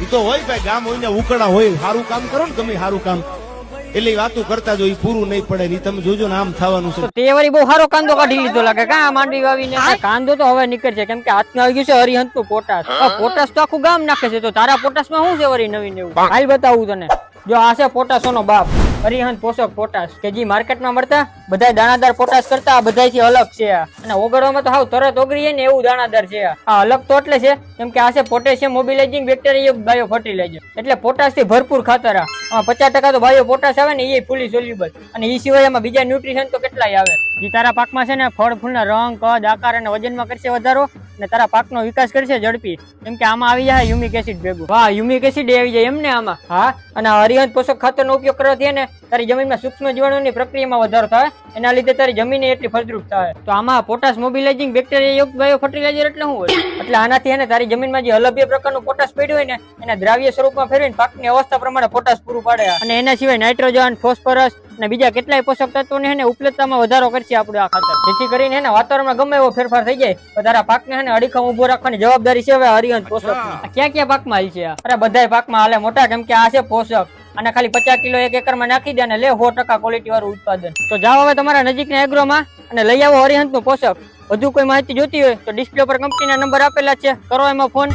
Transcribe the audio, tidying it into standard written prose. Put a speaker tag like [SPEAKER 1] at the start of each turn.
[SPEAKER 1] ઈ તો હોય ભાઈ, ગામ હોય ને ઉકળા હોય, સારું કામ કરો ને ગમે સારું કામ, એટલે વાતો કરતા જો ઈ પૂરું નહીં પડે ને તમે જોજો ને આમ થવાનું છે.
[SPEAKER 2] તે વળી બહુ સારો કાંદો કાઢી લીધો લાગે કા માંડવી વાવીને. કાંદો તો હવે નીકળશે કેમ કે હાથમાં આવી ગયું છે હરિહંત નું પોટાશ. પોટાશ તો આખું ગામ નાખે છે, તો તારા પોટાશ માં શું છે વળી નવીન એવું? હાલ બતાવું તને. જો આ છે પોટાશોનો બાપ, હરિહંત પોષક પોટાશ, કે જે માર્કેટમાં મળતા બધા દાણાદાર પોટાશ કરતા બધાથી અલગ છે. અને ઓગળવામાં તો હાવ તરત ઓગળી ને એવું દાણાદાર છે. આ અલગ તો એટલે છે કેમ કે આ છે potassium mobilising bacteria bio fertiliser, એટલે પોટાશ થી ભરપૂર ખાતર. 50% તો બાયો પોટાશ આવે ને એ ફૂલી સોલ્યુબલ, અને એ સિવાય એમાં બીજા ન્યુટ્રિશન તો કેટલાય આવે. જે તારા પાકમાં છે ને ફળ ફૂલના રંગ, કદ, આકાર અને વજનમાં કરશે વધારો, અને તારા પાકનો વિકાસ કરશે ઝડપી. કેમ કે આમાં આવી જાય યુમિક એસિડ ભેગું. વાહ, યુમિક એસિડ આવી જાય એમને આમાં. હા, અને હરિહંત પોષક ખાતરનો ઉપયોગ કરવાથી ને તારી જમીનમાં સૂક્ષ્મ જીવાણુની પ્રક્રિયામાં વધારો થાય, એના લીધે તારી જમીન એટલી ફળદ્રુપ થાય. તો આમાં પોટાશ મોબિલાઇઝિંગ બેક્ટેરિયા યુક્ત બાયો ફર્ટિલાઇઝર એટલે શું હોય? એટલે આનાથી એને તારી જમીનમાં જે અલભ્ય પ્રકારનું પોટાશ પડ્યું હોય ને એના દ્રાવ્ય સ્વરૂપમાં ફેરવીને પાકની અવસ્થા પ્રમાણે પોટાશ પૂરું પાડે. અને એના સિવાય નાઇટ્રોજન, ફોસ્ફરસ અને બીજા કેટલાય પોષક તત્વોને એને ઉપલબ્ધતામાં વધારો કરશે આપણું આ ખાતર, જેથી કરીને એને વાતાવરણમાં ગમે એવો ફેરફાર થઈ જાય તો તારા પાકને એને અડીખમ ઉભો રાખવાની જવાબદારી છે હવે હરિહંત પોષક. ક્યાં ક્યાં પાકમાં હાલ છે? અરે બધાય પાકમાં હાલે મોટા, કેમ કે આ છે પોષક. અને ખાલી 50 કિલો એક એકરમાં નાખી દે અને લે 100% ક્વોલિટી વાળું ઉત્પાદન. તો જાઓ હવે તમારા નજીકના એગ્રોમાં અને લઈ આવો હરિહંત નું પોષક. વધુ કોઈ માહિતી જોતી હોય તો ડિસ્પ્લે પર કંપનીના નંબર આપેલા છે, કરો એમાં ફોન.